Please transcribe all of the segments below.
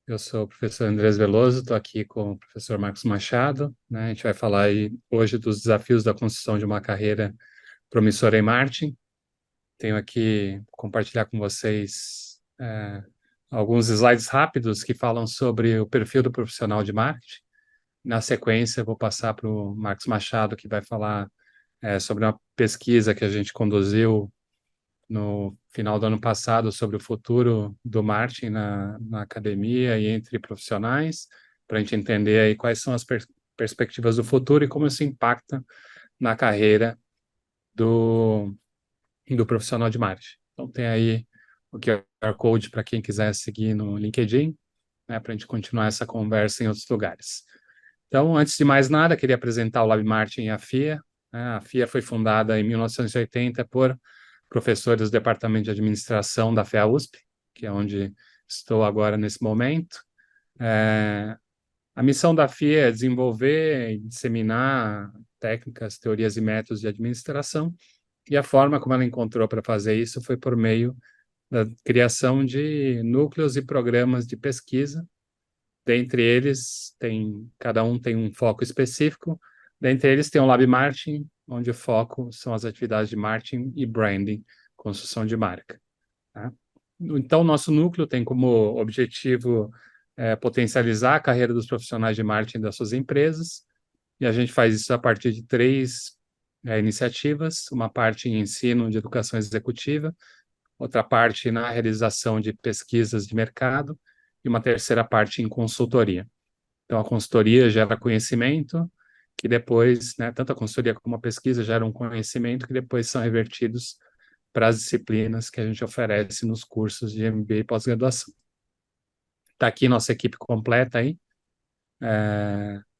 Eu sou o professor Andrés Veloso, estou aqui com o professor Marcos Machado, né? A gente vai falar aí hoje dos desafios da construção de uma carreira promissora em marketing. Tenho aqui compartilhar com vocês alguns slides rápidos que falam sobre o perfil do profissional de marketing. Na sequência, eu vou passar para o Marcos Machado, que vai falar sobre uma pesquisa que a gente conduziu no final do ano passado sobre o futuro do marketing na academia e entre profissionais, para a gente entender aí quais são as perspectivas do futuro e como isso impacta na carreira do, do profissional de marketing. Então, tem aí o QR Code para quem quiser seguir no LinkedIn, né, para a gente continuar essa conversa em outros lugares. Então, antes de mais nada, queria apresentar o Lab Marketing e a FIA. A FIA foi fundada em 1980 por professores do Departamento de Administração da FEA-USP, que é onde estou agora nesse momento. A missão da FIA é desenvolver e disseminar técnicas, teorias e métodos de administração, e a forma como ela encontrou para fazer isso foi por meio da criação de núcleos e programas de pesquisa. Dentre eles, cada um tem um foco específico. Dentre eles tem o Lab Marketing, onde o foco são as atividades de marketing e branding, construção de marca. Tá? Então, nosso núcleo tem como objetivo potencializar a carreira dos profissionais de marketing das suas empresas, e a gente faz isso a partir de três iniciativas: uma parte em ensino de educação executiva, outra parte na realização de pesquisas de mercado, e uma terceira parte em consultoria. Então, a consultoria gera conhecimento, que depois, né, tanto a consultoria como a pesquisa geram conhecimento que depois são revertidos para as disciplinas que a gente oferece nos cursos de MBA e pós-graduação. Está aqui nossa equipe completa aí,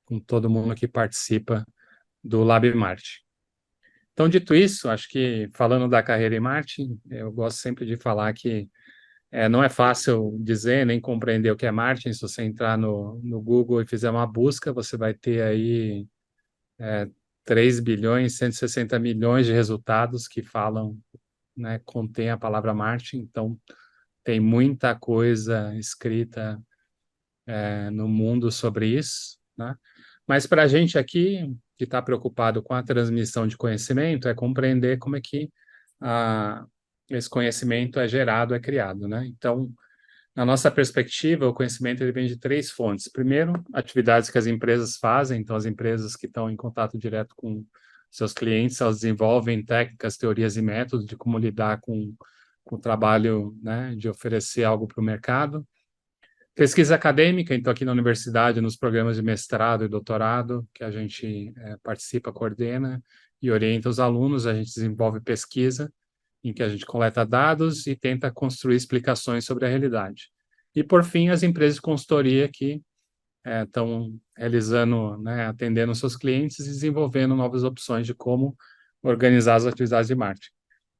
com todo mundo que participa do Lab Marketing. Então, dito isso, acho que falando da carreira em marketing, eu gosto sempre de falar que não é fácil dizer nem compreender o que é marketing. Se você entrar no Google e fizer uma busca, você vai ter aí 3 bilhões, 160 milhões de resultados que falam, né, contém a palavra marketing. Então, tem muita coisa escrita no mundo sobre isso, né? Mas para a gente aqui, que está preocupado com a transmissão de conhecimento, é compreender como é que a, esse conhecimento é gerado, é criado, né? Então, na nossa perspectiva, o conhecimento ele vem de três fontes. Primeiro, atividades que as empresas fazem. Então, as empresas que estão em contato direto com seus clientes, elas desenvolvem técnicas, teorias e métodos de como lidar com o trabalho, né, de oferecer algo para o mercado. Pesquisa acadêmica, então aqui na universidade, nos programas de mestrado e doutorado, que a gente participa, coordena e orienta os alunos, a gente desenvolve pesquisa, em que a gente coleta dados e tenta construir explicações sobre a realidade. E, por fim, as empresas de consultoria que estão realizando, né, atendendo seus clientes e desenvolvendo novas opções de como organizar as atividades de marketing.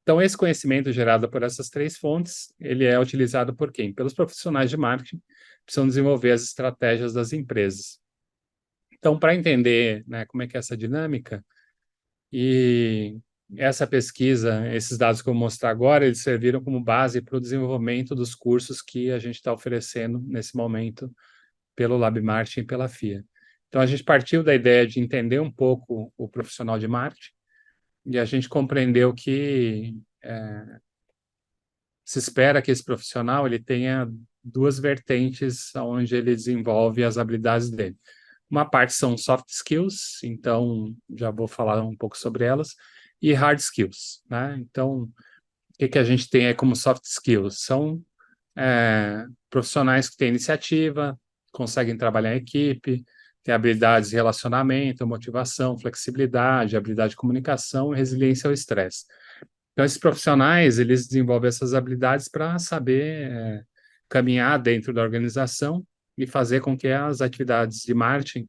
Então, esse conhecimento gerado por essas três fontes, ele é utilizado por quem? Pelos profissionais de marketing, que precisam desenvolver as estratégias das empresas. Então, para entender, né, como é que é essa dinâmica, e essa pesquisa, esses dados que eu vou mostrar agora, eles serviram como base para o desenvolvimento dos cursos que a gente está oferecendo nesse momento pelo Lab Marketing e pela FIA. Então, a gente partiu da ideia de entender um pouco o profissional de marketing e a gente compreendeu que se espera que esse profissional ele tenha duas vertentes onde ele desenvolve as habilidades dele. Uma parte são soft skills, então já vou falar um pouco sobre elas, e hard skills, né? Então, o que a gente tem aí como soft skills? São profissionais que têm iniciativa, conseguem trabalhar em equipe, têm habilidades de relacionamento, motivação, flexibilidade, habilidade de comunicação e resiliência ao estresse. Então, esses profissionais, eles desenvolvem essas habilidades para saber caminhar dentro da organização e fazer com que as atividades de marketing,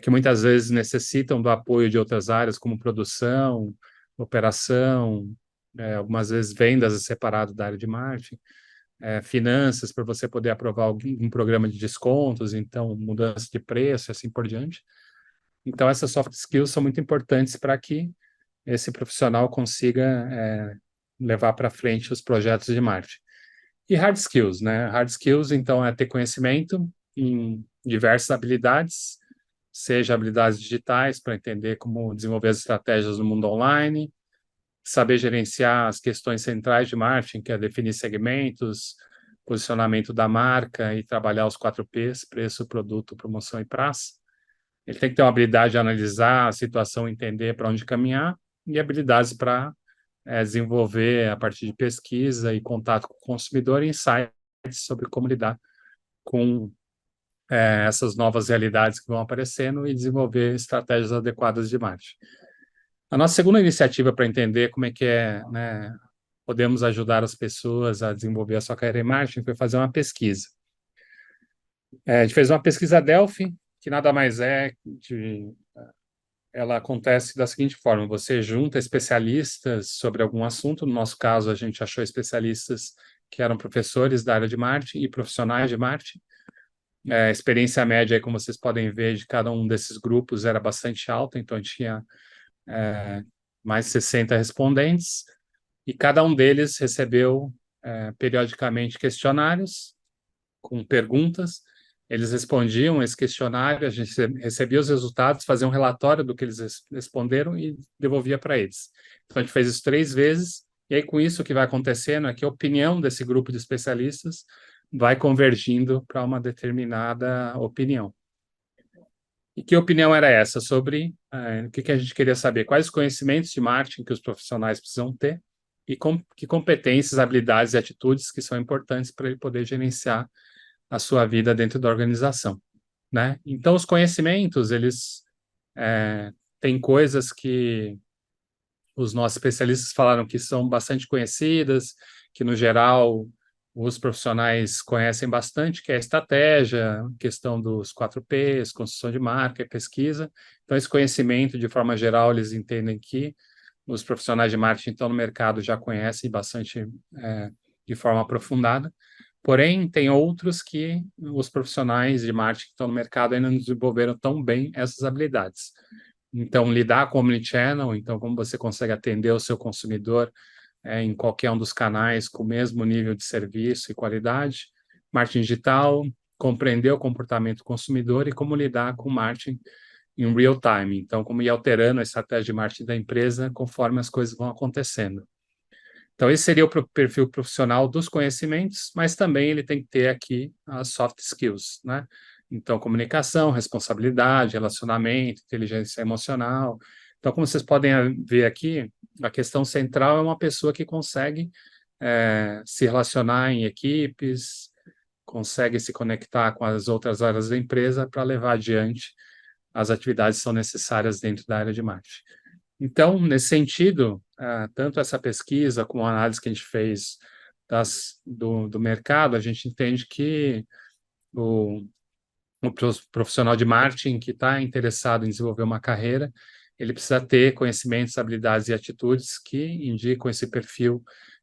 que muitas vezes necessitam do apoio de outras áreas, como produção, operação, algumas vezes vendas é separado da área de marketing, finanças, para você poder aprovar um programa de descontos, então mudança de preço e assim por diante. Então, essas soft skills são muito importantes para que esse profissional consiga levar para frente os projetos de marketing. E hard skills, né? Hard skills, então, é ter conhecimento em diversas habilidades, seja habilidades digitais para entender como desenvolver as estratégias no mundo online, saber gerenciar as questões centrais de marketing, que é definir segmentos, posicionamento da marca e trabalhar os 4Ps, preço, produto, promoção e praça. Ele tem que ter uma habilidade de analisar a situação, entender para onde caminhar e habilidades para desenvolver a partir de pesquisa e contato com o consumidor insights sobre como lidar com essas novas realidades que vão aparecendo e desenvolver estratégias adequadas de marketing. A nossa segunda iniciativa para entender como é que né, podemos ajudar as pessoas a desenvolver a sua carreira em marketing foi fazer uma pesquisa. A gente fez uma pesquisa Delphi, que nada mais ela acontece da seguinte forma: você junta especialistas sobre algum assunto. No nosso caso, a gente achou especialistas que eram professores da área de marketing e profissionais de marketing. A experiência média, como vocês podem ver, de cada um desses grupos era bastante alta, então tinha mais de 60 respondentes, e cada um deles recebeu periodicamente questionários com perguntas. Eles respondiam esse questionário, a gente recebia os resultados, fazia um relatório do que eles responderam e devolvia para eles. Então, a gente fez isso 3 vezes, e aí com isso o que vai acontecendo é que a opinião desse grupo de especialistas vai convergindo para uma determinada opinião. E que opinião era essa sobre o que a gente queria saber? Quais conhecimentos de marketing que os profissionais precisam ter e que competências, habilidades e atitudes que são importantes para ele poder gerenciar a sua vida dentro da organização, né? Então, os conhecimentos, eles têm coisas que os nossos especialistas falaram que são bastante conhecidas, que, no geral, os profissionais conhecem bastante, que é a estratégia, questão dos 4Ps, construção de marca e pesquisa. Então, esse conhecimento, de forma geral, eles entendem que os profissionais de marketing estão no mercado já conhecem bastante de forma aprofundada. Porém, tem outros que os profissionais de marketing que estão no mercado ainda não desenvolveram tão bem essas habilidades. Então, lidar com o omnichannel, então como você consegue atender o seu consumidor em qualquer um dos canais com o mesmo nível de serviço e qualidade. Marketing digital, compreender o comportamento do consumidor e como lidar com o marketing em real time. Então, como ir alterando a estratégia de marketing da empresa conforme as coisas vão acontecendo. Então, esse seria o perfil profissional dos conhecimentos, mas também ele tem que ter aqui as soft skills, né? Então, comunicação, responsabilidade, relacionamento, inteligência emocional. Então, como vocês podem ver aqui, a questão central é uma pessoa que consegue se relacionar em equipes, consegue se conectar com as outras áreas da empresa para levar adiante as atividades que são necessárias dentro da área de marketing. Então, nesse sentido, tanto essa pesquisa como a análise que a gente fez do mercado, a gente entende que o profissional de marketing que está interessado em desenvolver uma carreira, ele precisa ter conhecimentos, habilidades e atitudes que indicam esse perfil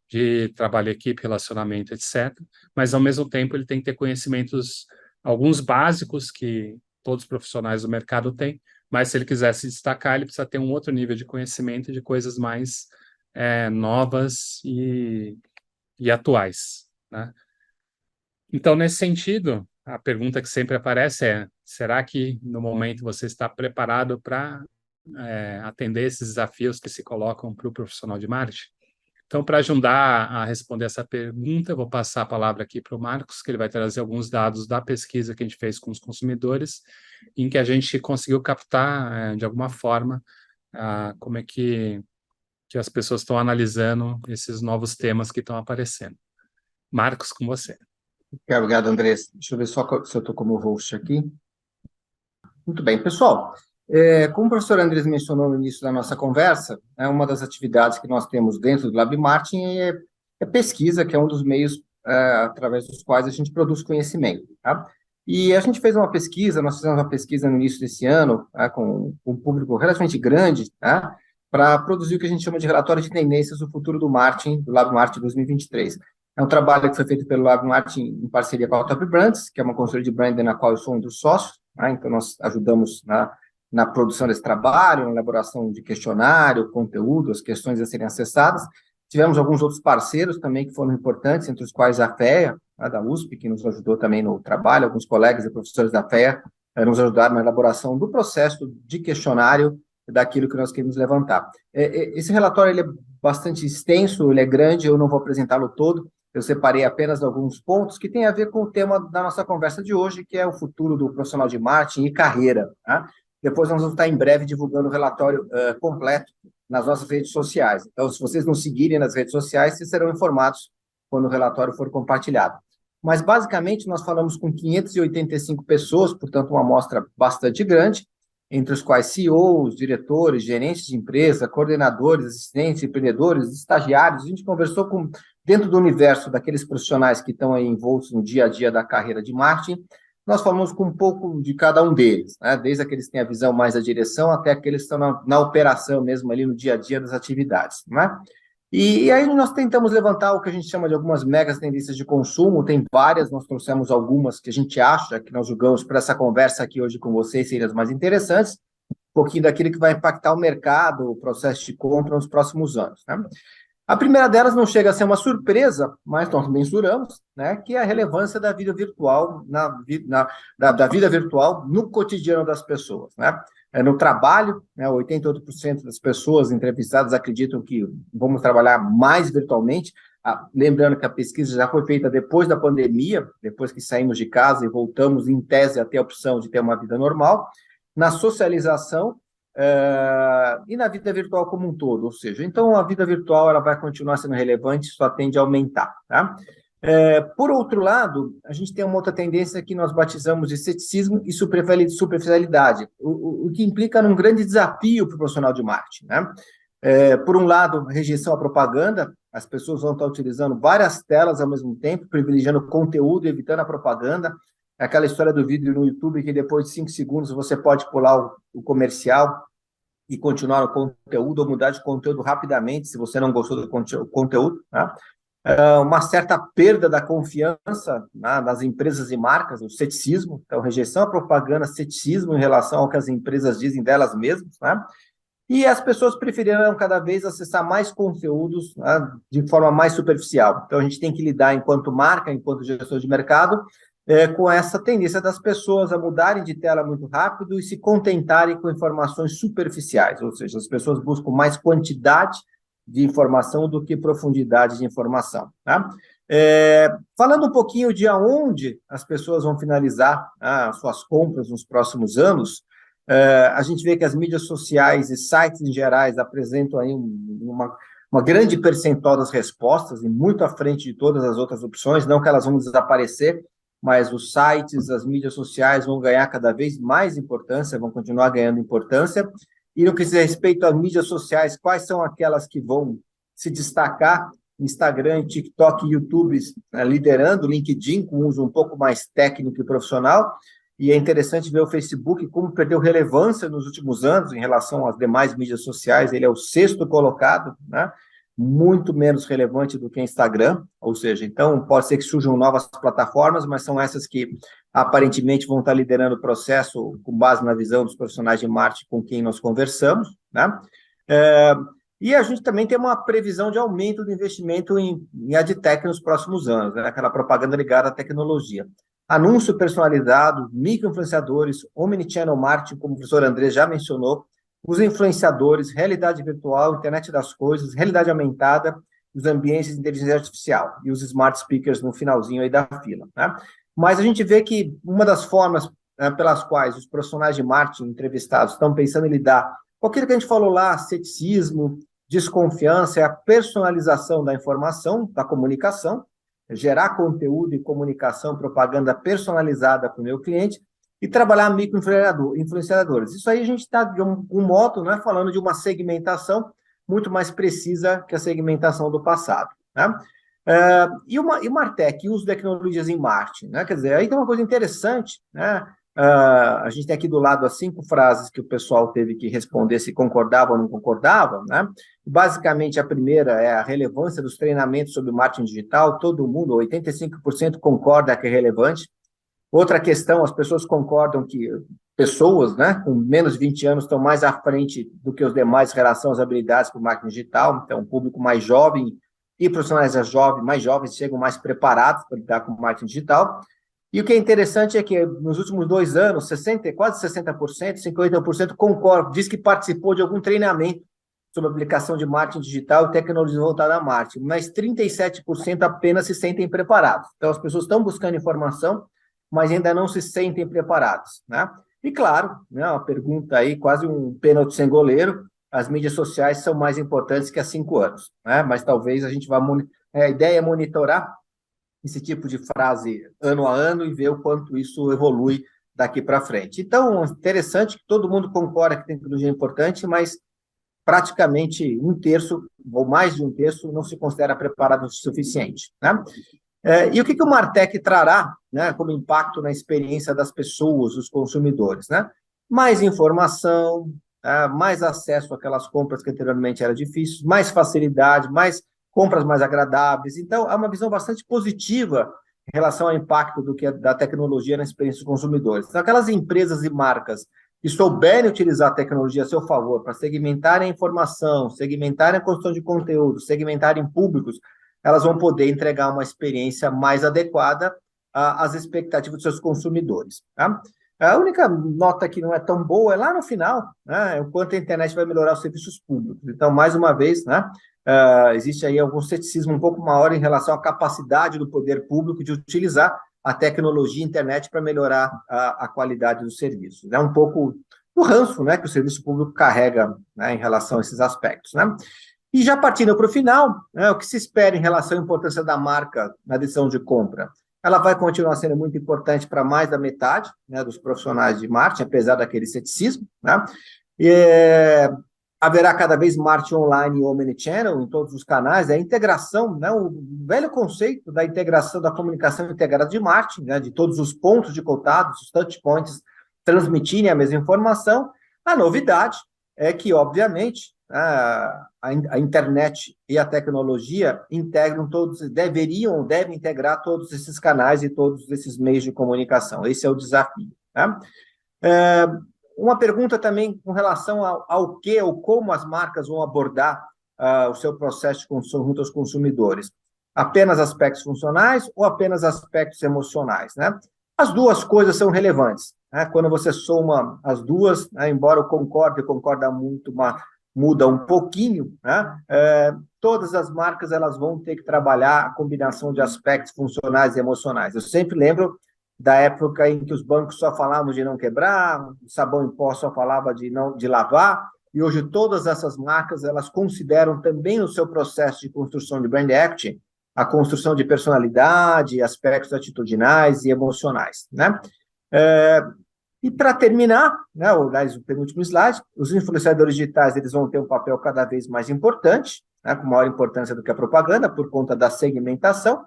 de trabalho em equipe, relacionamento, etc. Mas, ao mesmo tempo, ele tem que ter conhecimentos, alguns básicos que todos os profissionais do mercado têm, mas se ele quiser se destacar, ele precisa ter um outro nível de conhecimento de coisas mais novas e atuais, né? Então, nesse sentido, a pergunta que sempre aparece é: será que no momento você está preparado para atender esses desafios que se colocam para o profissional de marketing? Então, para ajudar a responder essa pergunta, eu vou passar a palavra aqui para o Marcos, que ele vai trazer alguns dados da pesquisa que a gente fez com os consumidores, em que a gente conseguiu captar, de alguma forma, como é que as pessoas estão analisando esses novos temas que estão aparecendo. Marcos, com você. Obrigado, Andrés. Deixa eu ver só se eu estou como host aqui. Muito bem, pessoal. Como o professor Andrés mencionou no início da nossa conversa, uma das atividades que nós temos dentro do Lab Marketing é pesquisa, que é um dos meios através dos quais a gente produz conhecimento, tá? E a gente fez uma pesquisa, nós fizemos uma pesquisa no início desse ano, com um público relativamente grande, tá? Para produzir o que a gente chama de relatório de tendências do futuro do marketing, do Lab Marketing 2023. É um trabalho que foi feito pelo Lab Marketing em parceria com a Top Brands, que é uma consultoria de branding na qual eu sou um dos sócios. Então, nós ajudamos na produção desse trabalho, na elaboração de questionário, conteúdo, as questões a serem acessadas. Tivemos alguns outros parceiros também que foram importantes, entre os quais a FEA, da USP, que nos ajudou também no trabalho, alguns colegas e professores da FEA nos ajudaram na elaboração do processo de questionário daquilo que nós queremos levantar. Esse relatório ele é bastante extenso, ele é grande, eu não vou apresentá-lo todo, eu separei apenas alguns pontos que têm a ver com o tema da nossa conversa de hoje, que é o futuro do profissional de marketing e carreira. Tá? Depois nós vamos estar em breve divulgando o relatório completo nas nossas redes sociais. Então, se vocês nos seguirem nas redes sociais, vocês serão informados quando o relatório for compartilhado. Mas, basicamente, nós falamos com 585 pessoas, portanto, uma amostra bastante grande, entre os quais CEOs, diretores, gerentes de empresa, coordenadores, assistentes, empreendedores, estagiários. A gente conversou com, dentro do universo daqueles profissionais que estão aí envoltos no dia a dia da carreira de marketing, nós falamos com um pouco de cada um deles, né? Desde aqueles que têm a visão mais da direção até aqueles que estão na operação mesmo ali no dia a dia das atividades, né? E aí nós tentamos levantar o que a gente chama de algumas megas tendências de consumo, tem várias, nós trouxemos algumas que a gente acha, que nós julgamos para essa conversa aqui hoje com vocês seriam as mais interessantes, um pouquinho daquilo que vai impactar o mercado, o processo de compra nos próximos anos, né? A primeira delas não chega a ser uma surpresa, mas nós mensuramos, né, que é a relevância da vida virtual, da vida virtual no cotidiano das pessoas, né? No trabalho, né, 88% das pessoas entrevistadas acreditam que vamos trabalhar mais virtualmente. Lembrando que a pesquisa já foi feita depois da pandemia, depois que saímos de casa e voltamos, em tese, a ter a opção de ter uma vida normal. Na socialização, e na vida virtual como um todo, ou seja, então a vida virtual ela vai continuar sendo relevante, só tende a aumentar, tá? Por outro lado, a gente tem uma outra tendência que nós batizamos de ceticismo e superficialidade, o que implica num grande desafio para o profissional de marketing, né? Por um lado, rejeição à propaganda, as pessoas vão estar utilizando várias telas ao mesmo tempo, privilegiando conteúdo, evitando a propaganda. É aquela história do vídeo no YouTube que depois de 5 segundos você pode pular o comercial e continuar o conteúdo ou mudar de conteúdo rapidamente se você não gostou do conteúdo, né? Uma certa perda da confiança, né, nas empresas e marcas, o ceticismo, então rejeição à propaganda, ceticismo em relação ao que as empresas dizem delas mesmas, né? E as pessoas preferiram cada vez acessar mais conteúdos, né, de forma mais superficial. Então a gente tem que lidar enquanto marca, enquanto gestor de mercado, com essa tendência das pessoas a mudarem de tela muito rápido e se contentarem com informações superficiais, ou seja, as pessoas buscam mais quantidade de informação do que profundidade de informação, tá? Falando um pouquinho de aonde as pessoas vão finalizar as suas compras nos próximos anos, a gente vê que as mídias sociais e sites em gerais apresentam aí uma grande percentual das respostas e muito à frente de todas as outras opções, não que elas vão desaparecer, mas os sites, as mídias sociais vão ganhar cada vez mais importância, vão continuar ganhando importância. E no que diz respeito às mídias sociais, quais são aquelas que vão se destacar? Instagram, TikTok e YouTube, né, liderando, LinkedIn com uso um pouco mais técnico e profissional. E é interessante ver o Facebook como perdeu relevância nos últimos anos em relação às demais mídias sociais. Ele é o 6º colocado, né? Muito menos relevante do que o Instagram, ou seja, então pode ser que surjam novas plataformas, mas são essas que aparentemente vão estar liderando o processo com base na visão dos profissionais de marketing com quem nós conversamos, né? E a gente também tem uma previsão de aumento do investimento em AdTech nos próximos anos, né? Aquela propaganda ligada à tecnologia. Anúncio personalizado, micro-influenciadores, omnichannel marketing, como o professor André já mencionou, os influenciadores, realidade virtual, internet das coisas, realidade aumentada, os ambientes de inteligência artificial e os smart speakers no finalzinho aí da fila, né? Mas a gente vê que uma das formas, né, pelas quais os profissionais de marketing entrevistados estão pensando em lidar com aquilo que a gente falou lá, ceticismo, desconfiança, é a personalização da informação, da comunicação, gerar conteúdo e comunicação, propaganda personalizada para o meu cliente, e trabalhar micro-influenciadores. Isso aí a gente está, de um modo, né, falando de uma segmentação muito mais precisa que a segmentação do passado, né? E o Martech, o uso de tecnologias em marketing, né? Quer dizer, aí tem uma coisa interessante, né? A gente tem aqui do lado as 5 frases que o pessoal teve que responder se concordava ou não concordava, né? Basicamente, a primeira é a relevância dos treinamentos sobre marketing digital. Todo mundo, 85% concorda que é relevante. Outra questão, as pessoas concordam que pessoas, né, com menos de 20 anos estão mais à frente do que os demais em relação às habilidades para o marketing digital, então, o público mais jovem e profissionais mais jovens chegam mais preparados para lidar com o marketing digital. E o que é interessante é que, nos últimos 2 anos, quase 60%, 50% concordam, diz que participou de algum treinamento sobre aplicação de marketing digital e tecnologia voltada a marketing, mas 37% apenas se sentem preparados. Então, as pessoas estão buscando informação, mas ainda não se sentem preparados, né? E, claro, né, uma pergunta aí, quase um pênalti sem goleiro, as mídias sociais são mais importantes que há 5 anos, né? Mas talvez a gente vá... A ideia é monitorar esse tipo de frase ano a ano e ver o quanto isso evolui daqui para frente. Então, interessante que todo mundo concorda que tecnologia é importante, mas praticamente um terço, ou mais de um terço, não se considera preparado o suficiente, né? E o que o Martech trará, né, como impacto na experiência das pessoas, dos consumidores, né? Mais informação, mais acesso àquelas compras que anteriormente eram difíceis, mais facilidade, mais compras mais agradáveis. Então, é uma visão bastante positiva em relação ao impacto da tecnologia na experiência dos consumidores. Então, aquelas empresas e marcas que souberem utilizar a tecnologia a seu favor para segmentarem a informação, segmentarem a construção de conteúdo, segmentarem públicos, elas vão poder entregar uma experiência mais adequada às expectativas dos seus consumidores, tá? A única nota que não é tão boa é lá no final, né, o quanto a internet vai melhorar os serviços públicos. Então, mais uma vez, né, existe aí algum ceticismo um pouco maior em relação à capacidade do poder público de utilizar a tecnologia e a internet para melhorar a qualidade dos serviços. É um pouco do ranço, né, que o serviço público carrega, né, em relação a esses aspectos, né? E já partindo para o final, né, o que se espera em relação à importância da marca na decisão de compra? Ela vai continuar sendo muito importante para mais da metade, né, dos profissionais de marketing, apesar daquele ceticismo, né? E, haverá cada vez marketing online e omnichannel em todos os canais, a integração, né, o velho conceito da integração, da comunicação integrada de marketing, né, de todos os pontos de contato, os touch points, transmitirem a mesma informação. A novidade é que, obviamente, a internet e a tecnologia integram todos, devem integrar todos esses canais e todos esses meios de comunicação. Esse é o desafio, né? Uma pergunta também com relação ao que ou como as marcas vão abordar o seu processo de consumo junto aos consumidores. Apenas aspectos funcionais ou apenas aspectos emocionais, né? As duas coisas são relevantes, né? Quando você soma as duas, né, embora eu concorda muito, muda um pouquinho, né? Todas as marcas elas vão ter que trabalhar a combinação de aspectos funcionais e emocionais. Eu sempre lembro da época em que os bancos só falavam de não quebrar, o sabão em pó só falava de lavar, e hoje todas essas marcas elas consideram também no seu processo de construção de brand equity a construção de personalidade, aspectos atitudinais e emocionais, né? E para terminar, né, o penúltimo slide, os influenciadores digitais eles vão ter um papel cada vez mais importante, né, com maior importância do que a propaganda, por conta da segmentação,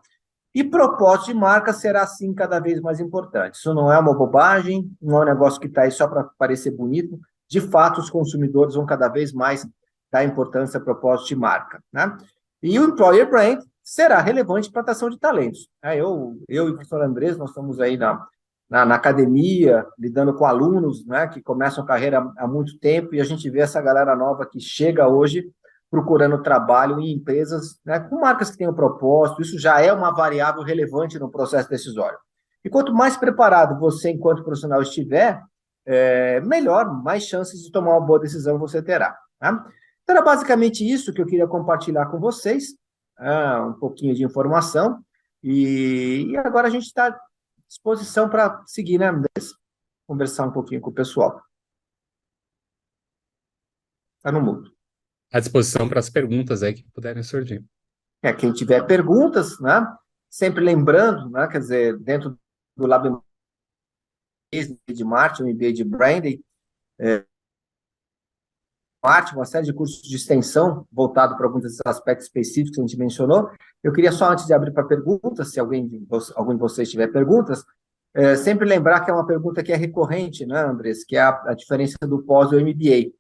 e propósito de marca será, sim, cada vez mais importante. Isso não é uma bobagem, não é um negócio que está aí só para parecer bonito. De fato, os consumidores vão cada vez mais dar importância a propósito de marca, né? E o Employer Brand será relevante para a atração de talentos. Eu e o professor Andrés, nós estamos aí na academia, lidando com alunos, né, que começam a carreira há muito tempo, e a gente vê essa galera nova que chega hoje procurando trabalho em empresas, né, com marcas que têm um propósito. Isso já é uma variável relevante no processo decisório. E quanto mais preparado você, enquanto profissional, estiver, melhor, mais chances de tomar uma boa decisão você terá, tá? Então, era basicamente isso que eu queria compartilhar com vocês, um pouquinho de informação, e agora a gente está à disposição para seguir, né, Andrés? Conversar um pouquinho com o pessoal. Está no mudo. À disposição para as perguntas aí que puderem surgir. Quem tiver perguntas, né? Sempre lembrando, né? Quer dizer, dentro do Lab de marketing, MBA de branding, marketing, uma série de cursos de extensão voltado para alguns desses aspectos específicos que a gente mencionou. Eu queria só, antes de abrir para perguntas, se algum de vocês tiver perguntas, sempre lembrar que é uma pergunta que é recorrente, né, Andrés? Que é a diferença do pós e do MBA,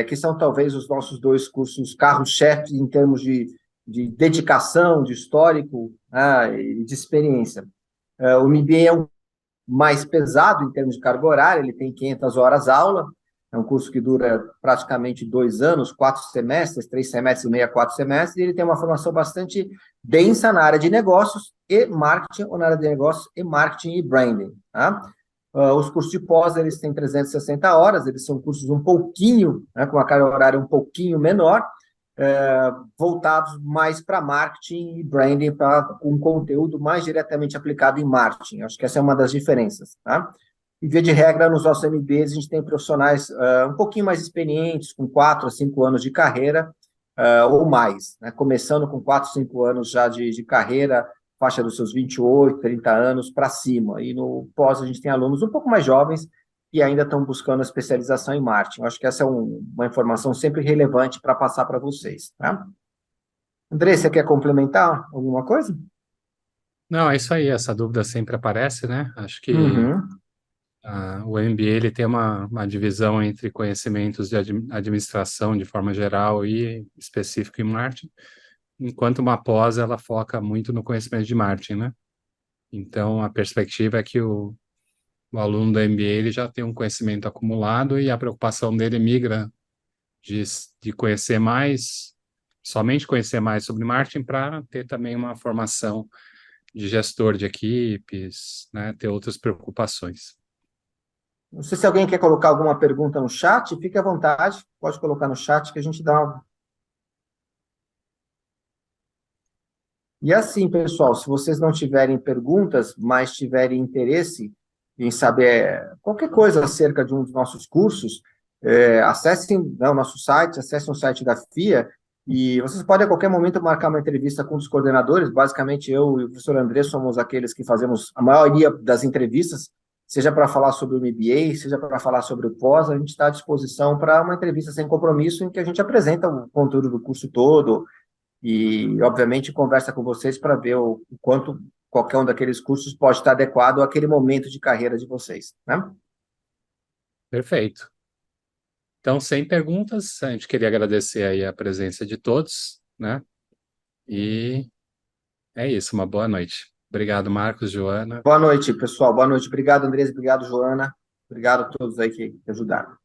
que são talvez os nossos dois cursos carros-chefe em termos de dedicação, de histórico, e de experiência. O MBA é um mais pesado em termos de carga horária, ele tem 500 horas aula, é um curso que dura praticamente 2 anos, 4 semestres, 3 semestres e meio a 4 semestres, e ele tem uma formação bastante densa na área de negócios e marketing, ou na área de negócios e marketing e branding, tá? Os cursos de pós, eles têm 360 horas, eles são cursos um pouquinho, né, com uma carga horária um pouquinho menor, voltados mais para marketing e branding, para um conteúdo mais diretamente aplicado em marketing. Acho que essa é uma das diferenças, tá? E, via de regra, nos nossos MBAs, a gente tem profissionais um pouquinho mais experientes, com 4 a 5 anos de carreira, ou mais, né? Começando com 4, 5 anos já de carreira, faixa dos seus 28, 30 anos para cima. E no pós, a gente tem alunos um pouco mais jovens, e ainda estão buscando a especialização em marketing. Eu acho que essa é uma informação sempre relevante para passar para vocês, tá? André, você quer complementar alguma coisa? Não, é isso aí, essa dúvida sempre aparece, né? Acho que Uhum. o MBA ele tem uma divisão entre conhecimentos de administração de forma geral e específico em marketing, enquanto uma pós ela foca muito no conhecimento de marketing, né? Então, a perspectiva é que o aluno do MBA ele já tem um conhecimento acumulado e a preocupação dele migra de, de conhecer mais, somente conhecer mais sobre marketing para ter também uma formação de gestor de equipes, né? Ter outras preocupações. Não sei se alguém quer colocar alguma pergunta no chat, fique à vontade, pode colocar no chat que a gente dá uma... E assim, pessoal, se vocês não tiverem perguntas, mas tiverem interesse em saber qualquer coisa acerca de um dos nossos cursos, acessem, né, o nosso site, acessem o site da FIA, e vocês podem a qualquer momento marcar uma entrevista com um dos coordenadores. Basicamente, eu e o professor André somos aqueles que fazemos a maioria das entrevistas, seja para falar sobre o MBA, seja para falar sobre o pós, a gente está à disposição para uma entrevista sem compromisso, em que a gente apresenta o conteúdo do curso todo, e, obviamente, conversa com vocês para ver o quanto qualquer um daqueles cursos pode estar adequado àquele momento de carreira de vocês, né? Perfeito. Então, sem perguntas, a gente queria agradecer aí a presença de todos, né? E é isso, uma boa noite. Obrigado, Marcos, Joana. Boa noite, pessoal. Boa noite. Obrigado, Andrés. Obrigado, Joana. Obrigado a todos aí que ajudaram.